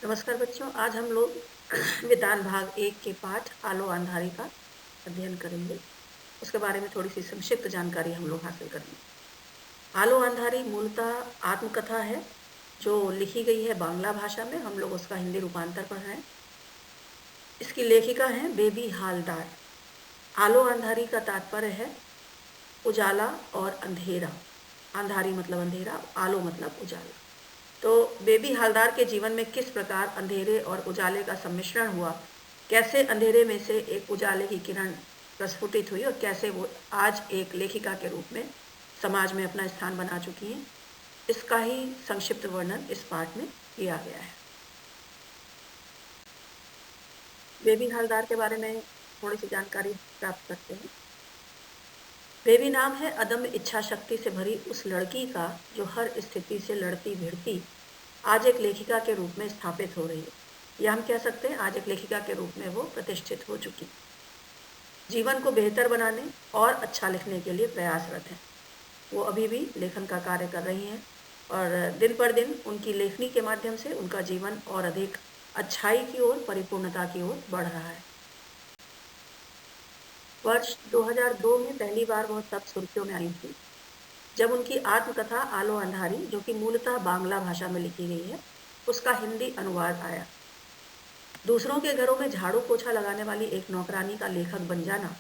नमस्कार बच्चों, आज हम लोग विधान भाग 1 के पाठ आलो अंधारी का अध्ययन करेंगे। उसके बारे में थोड़ी सी संक्षिप्त जानकारी हम लोग हासिल करेंगे। आलो अंधारी मूलतः आत्मकथा है जो लिखी गई है बांग्ला भाषा में। हम लोग उसका हिंदी रूपांतर पढ़ रहे हैं। इसकी लेखिका हैं बेबी हालदार। आलो अंधारी का तात्पर्य है उजाला और अंधेरा। अंधारी मतलब अंधेरा, आलो मतलब उजाला। तो बेबी हालदार के जीवन में किस प्रकार अंधेरे और उजाले का सम्मिश्रण हुआ, कैसे अंधेरे में से एक उजाले की किरण प्रस्फुटित हुई और कैसे वो आज एक लेखिका के रूप में समाज में अपना स्थान बना चुकी हैं, इसका ही संक्षिप्त वर्णन इस पाठ में किया गया है। बेबी हालदार के बारे में थोड़ी सी जानकारी प्राप्त करते हैं। बेबी नाम है अदम्य इच्छा शक्ति से भरी उस लड़की का जो हर स्थिति से लड़ती भिड़ती आज एक लेखिका के रूप में स्थापित हो रही है, या हम कह सकते हैं आज एक लेखिका के रूप में वो प्रतिष्ठित हो चुकी। जीवन को बेहतर बनाने और अच्छा लिखने के लिए प्रयासरत हैं। वो अभी भी लेखन का कार्य कर रही हैं और दिन पर दिन उनकी लेखनी के माध्यम से उनका जीवन और अधिक अच्छाई की ओर, परिपूर्णता की ओर बढ़ रहा है। वर्ष 2002 में पहली बार वह तब सुर्खियों में आई थी जब उनकी आत्मकथा आलो अंधारी, जो कि मूलतः बांग्ला भाषा में लिखी गई है, उसका हिंदी अनुवाद आया। दूसरों के घरों में झाड़ू पोछा लगाने वाली एक नौकरानी का लेखक बन जाना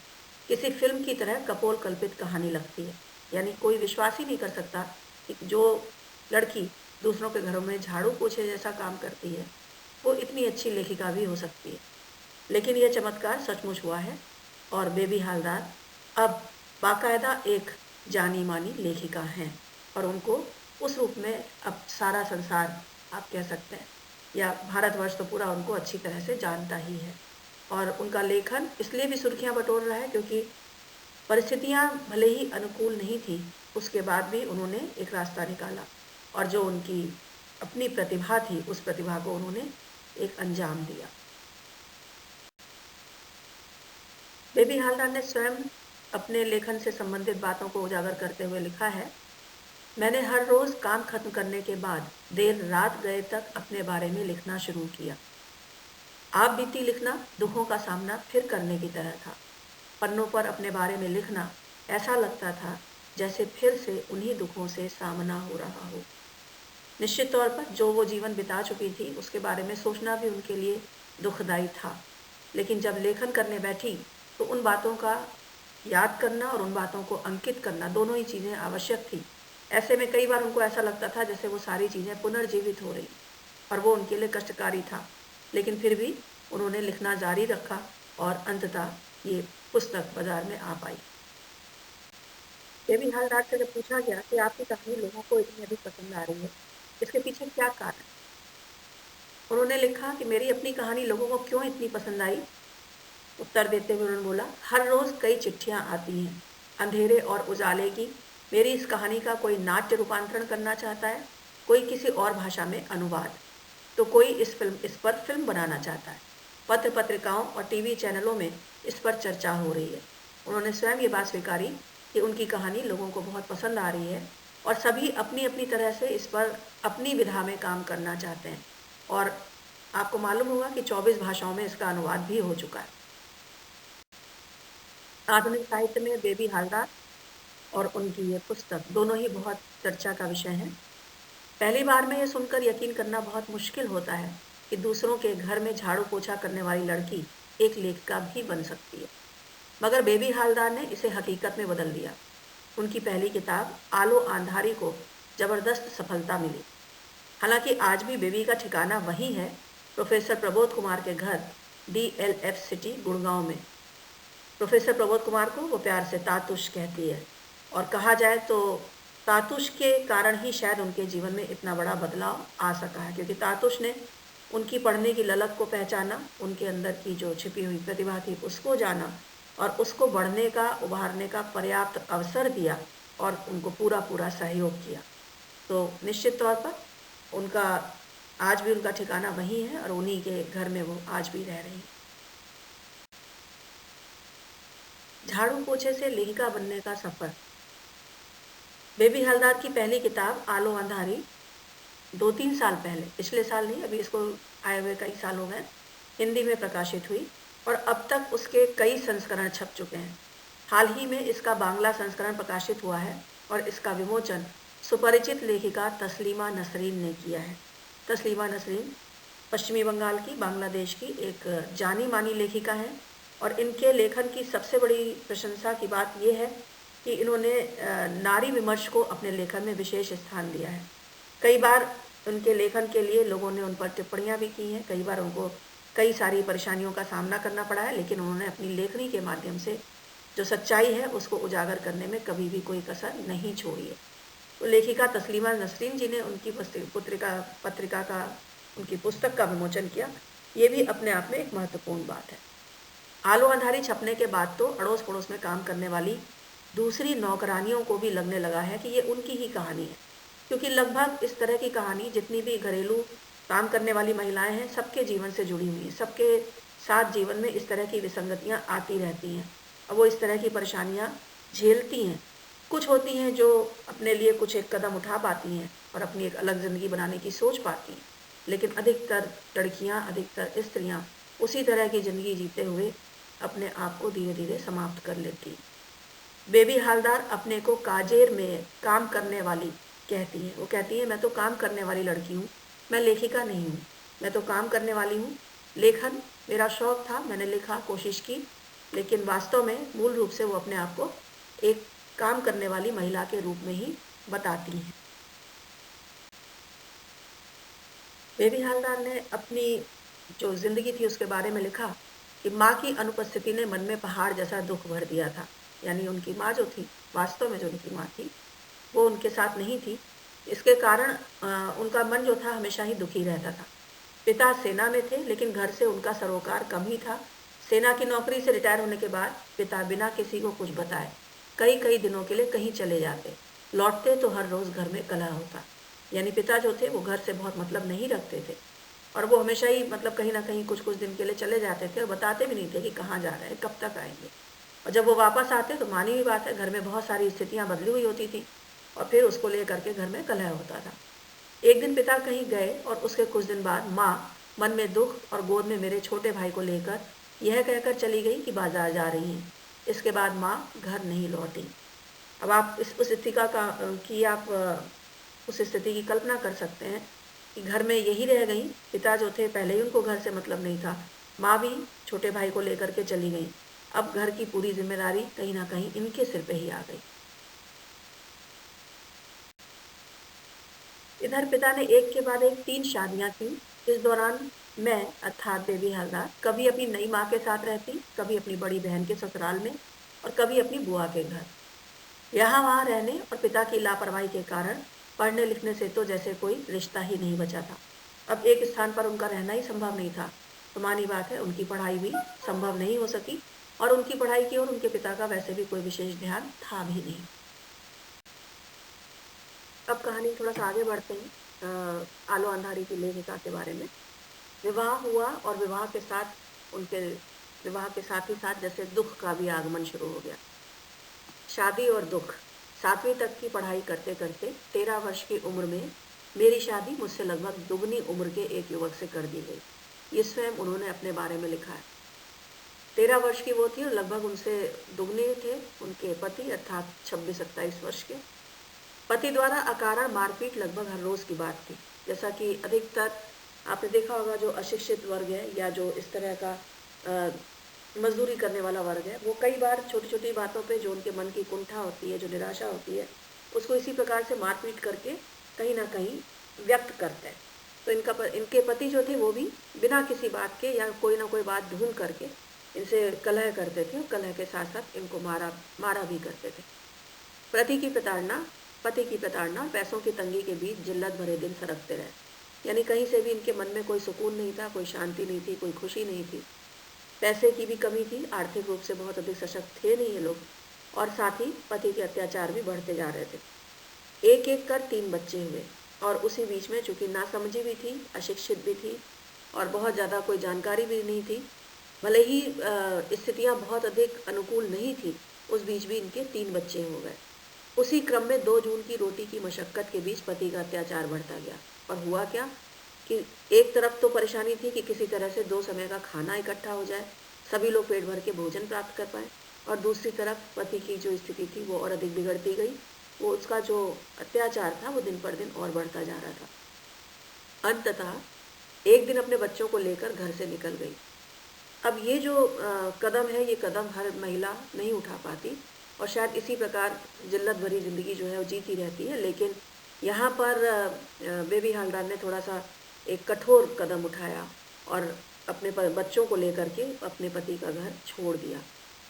किसी फिल्म की तरह कपोल कल्पित कहानी लगती है। यानी कोई विश्वास ही नहीं कर सकता कि जो लड़की दूसरों के घरों में झाड़ू पोछे जैसा काम करती है वो इतनी अच्छी लेखिका भी हो सकती है। लेकिन यह चमत्कार सचमुच हुआ है और बेबी हालदार अब बाकायदा एक जानी मानी लेखिका हैं और उनको उस रूप में अब सारा संसार, आप कह सकते हैं, या भारतवर्ष तो पूरा उनको अच्छी तरह से जानता ही है। और उनका लेखन इसलिए भी सुर्खियां बटोर रहा है क्योंकि परिस्थितियां भले ही अनुकूल नहीं थी, उसके बाद भी उन्होंने एक रास्ता निकाला और जो उनकी अपनी प्रतिभा थी उस प्रतिभा को उन्होंने एक अंजाम दिया। बेबी हालदार ने स्वयं अपने लेखन से संबंधित बातों को उजागर करते हुए लिखा है, मैंने हर रोज काम खत्म करने के बाद देर रात गए तक अपने बारे में लिखना शुरू किया। आप बीती लिखना दुखों का सामना फिर करने की तरह था। पन्नों पर अपने बारे में लिखना ऐसा लगता था जैसे फिर से उन्हीं दुखों से सामना हो रहा हो। निश्चित तौर पर जो वो जीवन बिता चुकी थी उसके बारे में सोचना भी उनके लिए दुखदायी था, लेकिन जब लेखन करने बैठी तो उन बातों का याद करना और उन बातों को अंकित करना, दोनों ही चीज़ें आवश्यक थी। ऐसे में कई बार उनको ऐसा लगता था जैसे वो सारी चीज़ें पुनर्जीवित हो रही और वो उनके लिए कष्टकारी था, लेकिन फिर भी उन्होंने लिखना जारी रखा और अंततः ये पुस्तक बाजार में आ पाई। बेबी हालदार से जब पूछा गया कि आपकी कहानी लोगों को इतनी अधिक पसंद आ रही है, इसके पीछे क्या कारण, उन्होंने लिखा कि मेरी अपनी कहानी लोगों को क्यों इतनी पसंद आई। उत्तर देते हुए उन्होंने बोला, हर रोज कई चिट्ठियां आती हैं अंधेरे और उजाले की। मेरी इस कहानी का कोई नाट्य रूपांतरण करना चाहता है, कोई किसी और भाषा में अनुवाद, तो कोई इस पर फिल्म बनाना चाहता है। पत्र पत्रिकाओं और टीवी चैनलों में इस पर चर्चा हो रही है। उन्होंने स्वयं ये बात स्वीकारी कि उनकी कहानी लोगों को बहुत पसंद आ रही है और सभी अपनी अपनी तरह से इस पर अपनी विधा में काम करना चाहते हैं। और आपको मालूम होगा कि 24 भाषाओं में इसका अनुवाद भी हो चुका है। आधुनिक साहित्य में बेबी हालदार और उनकी ये पुस्तक दोनों ही बहुत चर्चा का विषय हैं। पहली बार में ये सुनकर यकीन करना बहुत मुश्किल होता है कि दूसरों के घर में झाड़ू पोछा करने वाली लड़की एक लेखिका भी बन सकती है, मगर बेबी हालदार ने इसे हकीकत में बदल दिया। उनकी पहली किताब आलो अंधारी को जबरदस्त सफलता मिली। हालांकि आज भी बेबी का ठिकाना वही है, प्रोफेसर प्रबोध कुमार के घर, DLF सिटी, गुड़गांव में। प्रोफेसर प्रबोध कुमार को वो प्यार से तातुश कहती है और कहा जाए तो तातुश के कारण ही शायद उनके जीवन में इतना बड़ा बदलाव आ सका है, क्योंकि तातुश ने उनकी पढ़ने की ललक को पहचाना, उनके अंदर की जो छिपी हुई प्रतिभा थी उसको जाना और उसको बढ़ने का, उभारने का पर्याप्त अवसर दिया और उनको पूरा पूरा सहयोग किया। तो निश्चित तौर पर उनका आज भी उनका ठिकाना वही है और उन्हीं के घर में वो आज भी रह रही हैं। झाड़ू पोछे से लेखिका बनने का सफर। बेबी हलदार की पहली किताब आलो अंधारी 2-3 साल पहले, पिछले साल नहीं, अभी इसको आए हुए कई साल हो गए, हिंदी में प्रकाशित हुई और अब तक उसके कई संस्करण छप चुके हैं। हाल ही में इसका बांग्ला संस्करण प्रकाशित हुआ है और इसका विमोचन सुपरिचित लेखिका तस्लीमा नसरीन ने किया है। तस्लीमा नसरीन पश्चिमी बंगाल की, बांग्लादेश की एक जानी मानी लेखिका है और इनके लेखन की सबसे बड़ी प्रशंसा की बात यह है कि इन्होंने नारी विमर्श को अपने लेखन में विशेष स्थान दिया है। कई बार उनके लेखन के लिए लोगों ने उन पर टिप्पणियां भी की हैं, कई बार उनको कई सारी परेशानियों का सामना करना पड़ा है, लेकिन उन्होंने अपनी लेखनी के माध्यम से जो सच्चाई है उसको उजागर करने में कभी भी कोई कसर नहीं छोड़ी है। तो लेखिका तस्लीमा नसरीन जी ने उनकी पत्रिका का, उनकी पुस्तक का विमोचन किया। ये भी अपने आप में एक महत्वपूर्ण बात है। आलो अंधारी छपने के बाद तो अड़ोस पड़ोस में काम करने वाली दूसरी नौकरानियों को भी लगने लगा है कि ये उनकी ही कहानी है, क्योंकि लगभग इस तरह की कहानी जितनी भी घरेलू काम करने वाली महिलाएं हैं सबके जीवन से जुड़ी हुई हैं। सबके साथ जीवन में इस तरह की विसंगतियां आती रहती हैं और वो इस तरह की परेशानियां झेलती हैं। कुछ होती हैं जो अपने लिए कुछ एक कदम उठा पाती हैं और अपनी एक अलग ज़िंदगी बनाने की सोच पाती हैं, लेकिन अधिकतर लड़कियां, अधिकतर स्त्रियां उसी तरह की ज़िंदगी जीते हुए अपने आप को धीरे धीरे समाप्त कर लेती हैं। बेबी हालदार अपने को काजेर में काम करने वाली कहती है। वो कहती है, मैं तो काम करने वाली लड़की हूँ, मैं लेखिका नहीं हूँ, मैं तो काम करने वाली हूँ। लेखन मेरा शौक था, मैंने लिखा, कोशिश की, लेकिन वास्तव में मूल रूप से वो अपने आप को एक काम करने वाली महिला के रूप में ही बताती हैं। बेबी हालदार ने अपनी जो ज़िंदगी थी उसके बारे में लिखा कि माँ की अनुपस्थिति ने मन में पहाड़ जैसा दुख भर दिया था। यानी उनकी माँ जो थी, वास्तव में जो उनकी माँ थी, वो उनके साथ नहीं थी। इसके कारण उनका मन जो था हमेशा ही दुखी रहता था। पिता सेना में थे, लेकिन घर से उनका सरोकार कम ही था। सेना की नौकरी से रिटायर होने के बाद पिता बिना किसी को कुछ बताए कई कई दिनों के लिए कहीं चले जाते। लौटते तो हर रोज़ घर में कलह होता। यानी पिता जो थे वो घर से बहुत मतलब नहीं रखते थे और वो हमेशा ही मतलब कहीं ना कहीं कुछ कुछ दिन के लिए चले जाते थे और बताते भी नहीं थे कि कहाँ जा रहे हैं, कब तक आएंगे। और जब वो वापस आते तो मानी हुई बात है, घर में बहुत सारी स्थितियाँ बदली हुई होती थी और फिर उसको लेकर के घर में कलह होता था। एक दिन पिता कहीं गए और उसके कुछ दिन बाद माँ मन में दुख और गोद में मेरे छोटे भाई को लेकर यह कहकर चली गई कि बाजार जा रही हैं। इसके बाद माँ घर नहीं लौटी। अब आप उस स्थिति आप उस स्थिति की कल्पना कर सकते हैं कि घर में यही रह गई। पिता जो थे पहले ही उनको घर से मतलब नहीं था, माँ भी छोटे भाई को लेकर के चली गई। अब घर की पूरी जिम्मेदारी कहीं ना कहीं इनके सिर पे ही आ गई। इधर पिता ने एक के बाद एक 3 शादियां की। इस दौरान मैं अर्थात बेबी हालदार कभी अपनी नई माँ के साथ रहती, कभी अपनी बड़ी बहन के ससुराल में और कभी अपनी बुआ के घर। यहाँ वहाँ रहने और पिता की लापरवाही के कारण पढ़ने लिखने से तो जैसे कोई रिश्ता ही नहीं बचा था। अब एक स्थान पर उनका रहना ही संभव नहीं था, तो मानी बात है उनकी पढ़ाई भी संभव नहीं हो सकी और उनकी पढ़ाई की ओर उनके पिता का वैसे भी कोई विशेष ध्यान था भी नहीं। अब कहानी थोड़ा सा आगे बढ़ते हैं आलो अंधारी की लेखिका के बारे में। विवाह हुआ और विवाह के साथ ही साथ जैसे दुख का भी आगमन शुरू हो गया। शादी और दुख। 7वीं तक की पढ़ाई करते करते 13 वर्ष की उम्र में मेरी शादी मुझसे लगभग दुगनी उम्र के एक युवक से कर दी गई। ये स्वयं उन्होंने अपने बारे में लिखा है। 13 वर्ष की वो थी और लगभग उनसे दुगने थे उनके पति, अर्थात 26-27 वर्ष के। पति द्वारा अकारण मारपीट लगभग हर रोज़ की बात थी। जैसा कि अधिकतर आपने देखा होगा, जो अशिक्षित वर्ग है या जो इस तरह का मजदूरी करने वाला वर्ग है, वो कई बार छोटी छोटी बातों पे जो उनके मन की कुंठा होती है, जो निराशा होती है, उसको इसी प्रकार से मारपीट करके कहीं ना कहीं व्यक्त करते हैं। तो इनके पति जो थे वो भी बिना किसी बात के या कोई ना कोई बात ढूंढ करके इनसे कलह करते थे और कलह के साथ साथ इनको मारा भी करते थे। पति की प्रताड़ना, पैसों की तंगी के बीच जिल्लत भरे दिन सरकते रहे। यानी कहीं से भी इनके मन में कोई सुकून नहीं था, कोई शांति नहीं थी, कोई खुशी नहीं थी। पैसे की भी कमी थी, आर्थिक रूप से बहुत अधिक सशक्त थे नहीं ये लोग, और साथ ही पति के अत्याचार भी बढ़ते जा रहे थे। एक एक कर 3 बच्चे हुए और उसी बीच में चूंकि नासमझी भी थी, अशिक्षित भी थी और बहुत ज़्यादा कोई जानकारी भी नहीं थी, भले ही स्थितियाँ बहुत अधिक अनुकूल नहीं थी, उस बीच भी इनके 3 बच्चे हो गए। उसी क्रम में 2 जून की रोटी की मशक्क़त के बीच पति का अत्याचार बढ़ता गया। और हुआ क्या, कि एक तरफ तो परेशानी थी कि किसी तरह से 2 समय का खाना इकट्ठा हो जाए, सभी लोग पेट भर के भोजन प्राप्त कर पाएँ, और दूसरी तरफ पति की जो स्थिति थी वो और अधिक बिगड़ती गई। वो उसका जो अत्याचार था वो दिन पर दिन और बढ़ता जा रहा था। अंततः एक दिन अपने बच्चों को लेकर घर से निकल गई। अब ये जो कदम है, ये कदम हर महिला नहीं उठा पाती, और शायद इसी प्रकार जिल्लत भरी ज़िंदगी जो है वो जीती रहती है। लेकिन यहाँ पर बेबी हालदार ने थोड़ा-सा एक कठोर कदम उठाया और अपने बच्चों को लेकर के अपने पति का घर छोड़ दिया।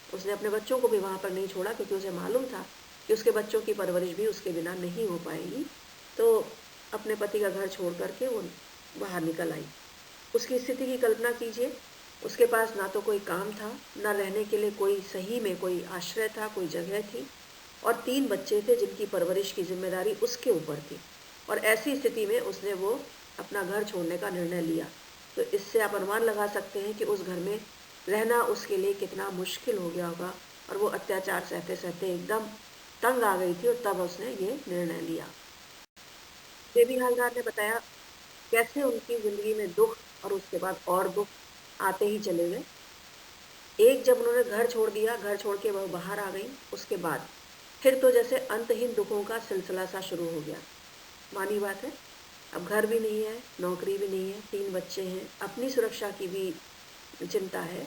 उसने अपने बच्चों को भी वहाँ पर नहीं छोड़ा, क्योंकि उसे मालूम था कि उसके बच्चों की परवरिश भी उसके बिना नहीं हो पाएगी। तो अपने पति का घर छोड़ कर के वो बाहर निकल आई। उसकी स्थिति की कल्पना कीजिए, उसके पास ना तो कोई काम था, ना रहने के लिए कोई सही में कोई आश्रय था, कोई जगह थी, और 3 बच्चे थे जिनकी परवरिश की ज़िम्मेदारी उसके ऊपर थी। और ऐसी स्थिति में उसने वो अपना घर छोड़ने का निर्णय लिया। तो इससे आप अनुमान लगा सकते हैं कि उस घर में रहना उसके लिए कितना मुश्किल हो गया होगा, और वो अत्याचार सहते-सहते एकदम तंग आ गई थी, और तब उसने ये निर्णय लिया। बेबी हालदार ने बताया कैसे उनकी ज़िंदगी में दुःख और उसके बाद और दुःख आते ही चले गए। एक जब उन्होंने घर छोड़ दिया, घर छोड़ के वह बाहर आ गईं, उसके बाद फिर तो जैसे अंतहीन दुखों का सिलसिला सा शुरू हो गया। मानी बात है, अब घर भी नहीं है, नौकरी भी नहीं है, 3 बच्चे हैं, अपनी सुरक्षा की भी चिंता है,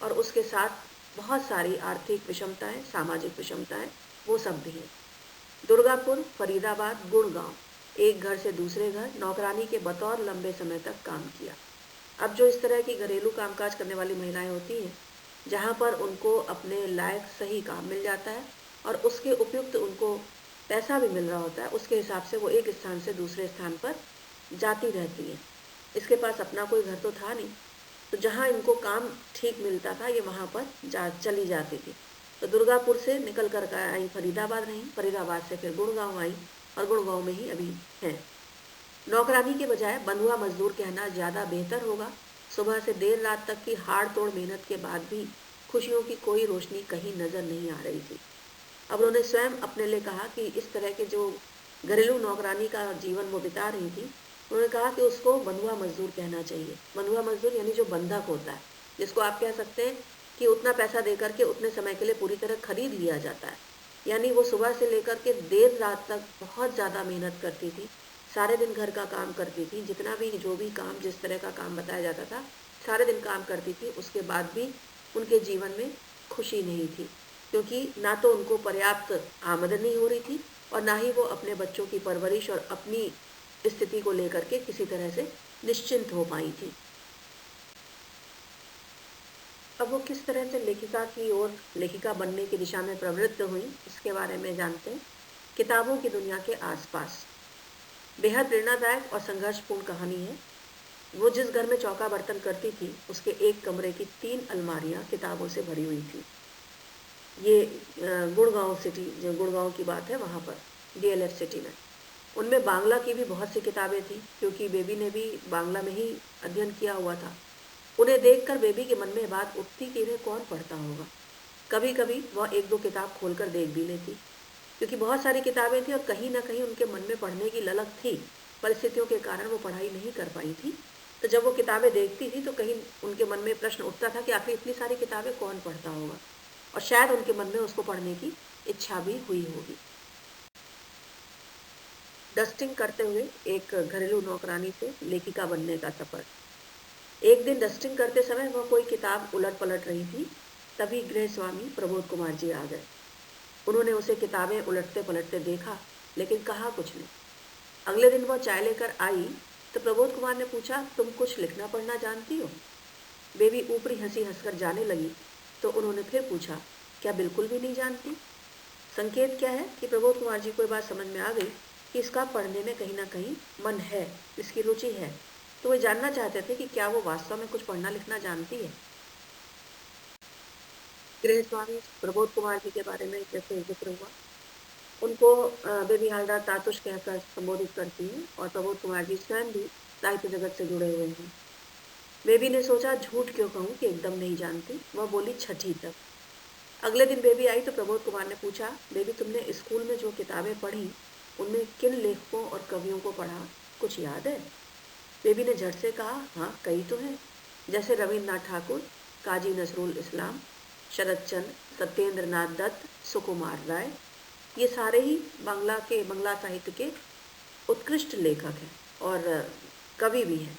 और उसके साथ बहुत सारी आर्थिक विषमताएँ, सामाजिक विषमताएँ, वो सब भी हैं। दुर्गापुर, फरीदाबाद, गुड़गांव, एक घर से दूसरे घर नौकरानी के बतौर लंबे समय तक काम किया। अब जो इस तरह की घरेलू कामकाज करने वाली महिलाएं होती हैं, जहाँ पर उनको अपने लायक सही काम मिल जाता है और उसके उपयुक्त उनको पैसा भी मिल रहा होता है, उसके हिसाब से वो एक स्थान से दूसरे स्थान पर जाती रहती हैं। इसके पास अपना कोई घर तो था नहीं, तो जहाँ इनको काम ठीक मिलता था ये वहाँ पर चली जाती थी। तो दुर्गापुर से निकल कर आई फरीदाबाद रहीं, फरीदाबाद से फिर गुड़गांव आई, और गुड़गांव में ही अभी हैं। नौकरानी के बजाय बंधुआ मजदूर कहना ज़्यादा बेहतर होगा। सुबह से देर रात तक की हाड़ तोड़ मेहनत के बाद भी खुशियों की कोई रोशनी कहीं नज़र नहीं आ रही थी। अब उन्होंने स्वयं अपने लिए कहा कि इस तरह के जो घरेलू नौकरानी का जीवन वो बिता रही थी, उन्होंने कहा कि उसको बंधुआ मजदूर कहना चाहिए। बंधुआ मजदूर यानी जो बंधक होता है, जिसको आप कह सकते हैं कि उतना पैसा दे करके उतने समय के लिए पूरी तरह खरीद लिया जाता है। यानी वो सुबह से लेकर के देर रात तक बहुत ज़्यादा मेहनत करती थी, सारे दिन घर का काम करती थी, जितना भी जो भी काम जिस तरह का काम बताया जाता था, सारे दिन काम करती थी। उसके बाद भी उनके जीवन में खुशी नहीं थी, क्योंकि ना तो उनको पर्याप्त आमदनी हो रही थी, और ना ही वो अपने बच्चों की परवरिश और अपनी स्थिति को लेकर के किसी तरह से निश्चिंत हो पाई थी। अब वो किस तरह से लेखिका की ओर, लेखिका बनने की दिशा में प्रवृत्त हुई, इसके बारे में जानते हैं। किताबों की दुनिया के आसपास बेहद प्रेरणादायक और संघर्षपूर्ण कहानी है। वो जिस घर में चौका बर्तन करती थी, उसके एक कमरे की 3 अलमारियां किताबों से भरी हुई थी। ये गुड़गांव सिटी, जो गुड़गांव की बात है, वहाँ पर डीएलएफ सिटी में। उनमें बांग्ला की भी बहुत सी किताबें थी, क्योंकि बेबी ने भी बांग्ला में ही अध्ययन किया हुआ था। उन्हें देखकर बेबी के मन में बात उठती कि इन्हें कौन पढ़ता होगा। कभी कभी वह 1-2 किताब खोलकर देख भी लेती, क्योंकि बहुत सारी किताबें थी और कहीं ना कहीं उनके मन में पढ़ने की ललक थी। परिस्थितियों के कारण वो पढ़ाई नहीं कर पाई थी। तो जब वो किताबें देखती थी तो कहीं उनके मन में प्रश्न उठता था कि आखिर इतनी सारी किताबें कौन पढ़ता होगा, और शायद उनके मन में उसको पढ़ने की इच्छा भी हुई होगी। डस्टिंग करते हुए एक घरेलू नौकरानी से लेखिका बनने का सफर। एक दिन डस्टिंग करते समय वह कोई किताब उलट पलट रही थी, तभी गृह स्वामी प्रबोध कुमार जी आ गए। उन्होंने उसे किताबें उलटते पलटते देखा, लेकिन कहा कुछ नहीं। अगले दिन वह चाय लेकर आई तो प्रबोध कुमार ने पूछा, तुम कुछ लिखना पढ़ना जानती हो? बेबी ऊपरी हंसी हंसकर जाने लगी, तो उन्होंने फिर पूछा, क्या बिल्कुल भी नहीं जानती? संकेत क्या है कि प्रबोध कुमार जी को ये बात समझ में आ गई कि इसका पढ़ने में कहीं ना कहीं मन है, इसकी रुचि है। तो वे जानना चाहते थे कि क्या वो वास्तव में कुछ पढ़ना लिखना जानती है। गृह स्वामी प्रबोध कुमार जी के बारे में जैसे जिक्र हुआ, उनको बेबी हालदार तातुश कहकर संबोधित करती हैं, और प्रबोध कुमार जी स्वयं भी साहित्य जगत से जुड़े हुए हैं। बेबी ने सोचा, झूठ क्यों कहूँ कि एकदम नहीं जानती। वह बोली, छठी तक। अगले दिन बेबी आई तो प्रबोध कुमार ने पूछा, बेबी तुमने स्कूल में जो किताबें पढ़ी, उनमें किन लेखकों और कवियों को पढ़ा, कुछ याद है? बेबी ने झट से कहा, हाँ कई तो हैं, जैसे रविन्द्रनाथ ठाकुर, काजी नजरुल इस्लाम, शरद चंद्र, सत्येंद्र नाथ दत्त, सुकुमार राय। ये सारे ही बांग्ला साहित्य के उत्कृष्ट लेखक हैं और कवि भी हैं।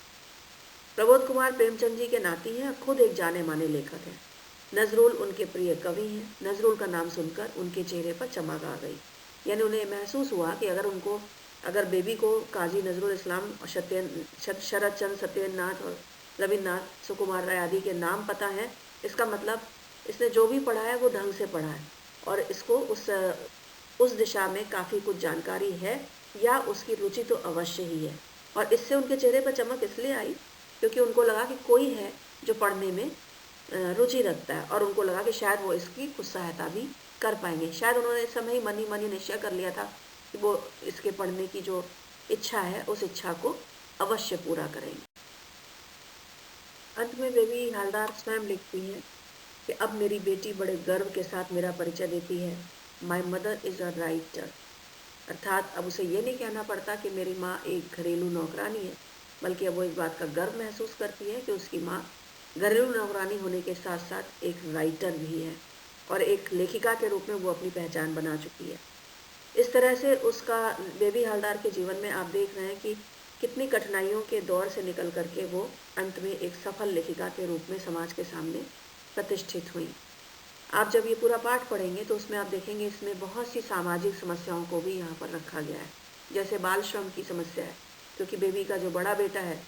प्रबोध कुमार प्रेमचंद जी के नाती हैं, खुद एक जाने माने लेखक हैं। नजरुल उनके प्रिय कवि हैं। नजरुल का नाम सुनकर उनके चेहरे पर चमक आ गई, यानी उन्हें महसूस हुआ कि अगर बेबी को काजी नजरुल इस्लाम और शरद चंद्र, सत्येंद्र नाथ और रविन्द्रनाथ, सुकुमार राय आदि के नाम पता है, इसका मतलब इसने जो भी पढ़ा है वो ढंग से पढ़ा है और इसको उस दिशा में काफ़ी कुछ जानकारी है, या उसकी रुचि तो अवश्य ही है। और इससे उनके चेहरे पर चमक इसलिए आई क्योंकि उनको लगा कि कोई है जो पढ़ने में रुचि रखता है, और उनको लगा कि शायद वो इसकी कुछ सहायता भी कर पाएंगे। शायद उन्होंने इस समय ही मनी मनी निश्चय कर लिया था कि वो इसके पढ़ने की जो इच्छा है उस इच्छा को अवश्य पूरा करेंगे। अंत में बेबी हालदार स्वयं लिखती है कि अब मेरी बेटी बड़े गर्व के साथ मेरा परिचय देती है, my mother is a writer. अर्थात अब उसे ये नहीं कहना पड़ता कि मेरी माँ एक घरेलू नौकरानी है, बल्कि अब वो इस बात का गर्व महसूस करती है कि उसकी माँ घरेलू नौकरानी होने के साथ साथ एक राइटर भी है और एक लेखिका के रूप में वो अपनी पहचान बना चुकी है। इस तरह से उसका बेबी हालदार के जीवन में आप देख रहे हैं कि कितनी कठिनाइयों के दौर से निकल करके वो अंत में एक सफल लेखिका के रूप में समाज के सामने प्रतिष्ठित हुई। आप जब ये पूरा पाठ पढ़ेंगे तो उसमें आप देखेंगे इसमें बहुत सी सामाजिक समस्याओं को भी यहाँ पर रखा गया है, जैसे बाल श्रम की समस्या है, क्योंकि बेबी का जो बड़ा बेटा है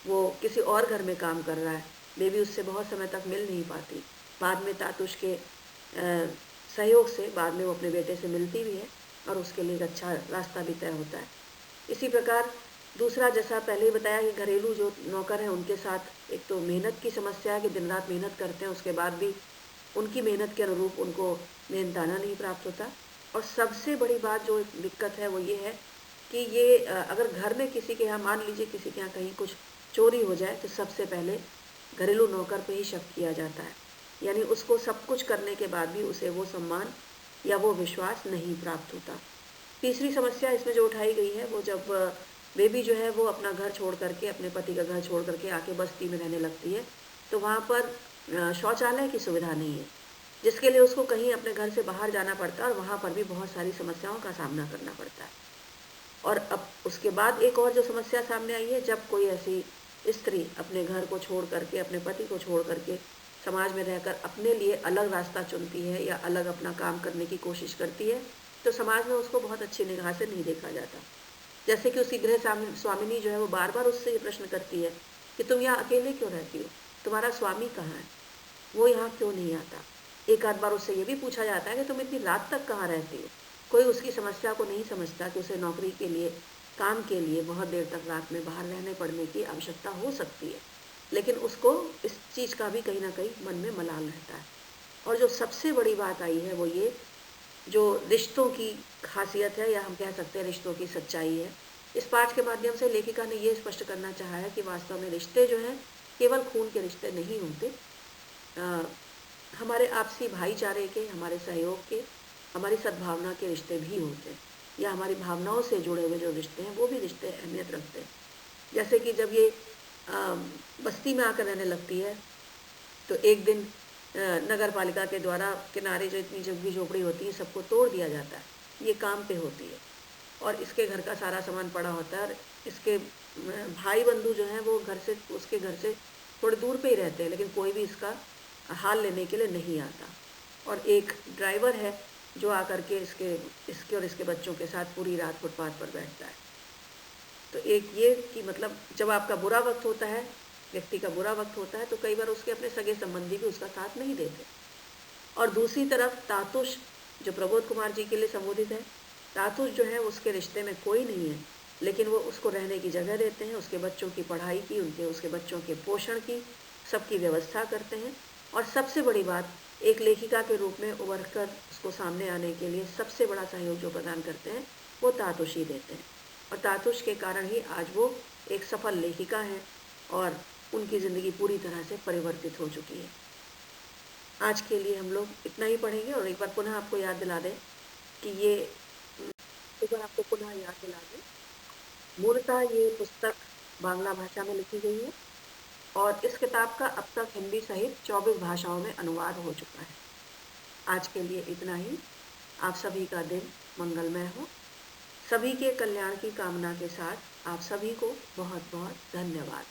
वो किसी और घर में काम कर रहा है, बेबी उससे बहुत समय तक मिल नहीं पाती। बाद में तातुश के सहयोग से बाद में वो अपने बेटे से मिलती भी है और उसके लिए एक अच्छा रास्ता भी तय होता है। इसी प्रकार दूसरा, जैसा पहले ही बताया कि घरेलू जो नौकर हैं उनके साथ एक तो मेहनत की समस्या है कि दिन रात मेहनत करते हैं, उसके बाद भी उनकी मेहनत के अनुरूप उनको मेहनताना नहीं प्राप्त होता। और सबसे बड़ी बात जो एक दिक्कत है वो ये है कि ये अगर घर में किसी के यहाँ, मान लीजिए किसी के यहाँ कहीं कुछ चोरी हो जाए तो सबसे पहले घरेलू नौकर पे ही शक किया जाता है, यानी उसको सब कुछ करने के बाद भी उसे वो सम्मान या वो विश्वास नहीं प्राप्त होता। तीसरी समस्या इसमें जो उठाई गई है वो जब बेबी जो है वो अपना घर छोड़ करके, अपने पति का घर छोड़ करके आके बस्ती में रहने लगती है, तो वहाँ पर शौचालय की सुविधा नहीं है, जिसके लिए उसको कहीं अपने घर से बाहर जाना पड़ता है और वहाँ पर भी बहुत सारी समस्याओं का सामना करना पड़ता है। और अब उसके बाद एक और जो समस्या सामने आई है, जब कोई ऐसी स्त्री अपने घर को छोड़ करके, अपने पति को छोड़ करके समाज में रहकर अपने लिए अलग रास्ता चुनती है या अलग अपना काम करने की कोशिश करती है, तो समाज में उसको बहुत अच्छी निगाह से नहीं देखा जाता। जैसे कि उसकी गृह स्वामिनी जो है वो बार बार उससे ये प्रश्न करती है कि तुम यहाँ अकेले क्यों रहती हो, तुम्हारा स्वामी कहाँ है, वो यहाँ क्यों नहीं आता। एक आध बार उससे ये भी पूछा जाता है कि तुम इतनी रात तक कहाँ रहती हो। कोई उसकी समस्या को नहीं समझता कि उसे नौकरी के लिए, काम के लिए बहुत देर तक रात में बाहर रहने पड़ने की आवश्यकता हो सकती है, लेकिन उसको इस चीज़ का भी कहीं ना कहीं मन में मलाल रहता है। और जो सबसे बड़ी बात आई है वो ये, जो रिश्तों की खासियत है या हम कह सकते हैं रिश्तों की सच्चाई है। इस पाठ के माध्यम से लेखिका ने ये स्पष्ट करना चाहा है कि वास्तव में रिश्ते जो हैं केवल खून के रिश्ते नहीं होते, हमारे आपसी भाईचारे के, हमारे सहयोग के, हमारी सद्भावना के रिश्ते भी होते हैं, या हमारी भावनाओं से जुड़े हुए जो रिश्ते हैं वो भी रिश्ते अहमियत रखते हैं। जैसे कि जब ये बस्ती में आकर रहने लगती है तो एक दिन नगर पालिका के द्वारा किनारे जो इतनी झुग्गी झोपड़ी होती है सबको तोड़ दिया जाता है, ये काम पे होती है और इसके घर का सारा सामान पड़ा होता है और इसके भाई बंधु जो हैं वो उसके घर से थोड़े दूर पे ही रहते हैं, लेकिन कोई भी इसका हाल लेने के लिए नहीं आता। और एक ड्राइवर है जो आकर के इसके और इसके बच्चों के साथ पूरी रात फुटपाथ पर बैठता है। तो एक ये कि मतलब जब आपका बुरा वक्त होता है, व्यक्ति का बुरा वक्त होता है, तो कई बार उसके अपने सगे संबंधी भी उसका साथ नहीं देते। और दूसरी तरफ तातुश जो प्रबोध कुमार जी के लिए संबोधित है, तातुश जो है उसके रिश्ते में कोई नहीं है, लेकिन वो उसको रहने की जगह देते हैं, उसके बच्चों की पढ़ाई की, उसके बच्चों के पोषण की, सबकी व्यवस्था करते हैं। और सबसे बड़ी बात, एक लेखिका के रूप में उभर कर उसको सामने आने के लिए सबसे बड़ा सहयोग जो प्रदान करते हैं वो तातुश ही देते हैं। और तातुश के कारण ही आज वो एक सफल लेखिका हैं और उनकी ज़िंदगी पूरी तरह से परिवर्तित हो चुकी है। आज के लिए हम लोग इतना ही पढ़ेंगे और एक बार पुनः आपको याद दिला दें कि एक बार आपको पुनः याद दिला दें, मूलतः ये पुस्तक बांग्ला भाषा में लिखी गई है और इस किताब का अब तक हिंदी सहित 24 भाषाओं में अनुवाद हो चुका है। आज के लिए इतना ही। आप सभी का दिन मंगलमय हो। सभी के कल्याण की कामना के साथ आप सभी को बहुत बहुत धन्यवाद।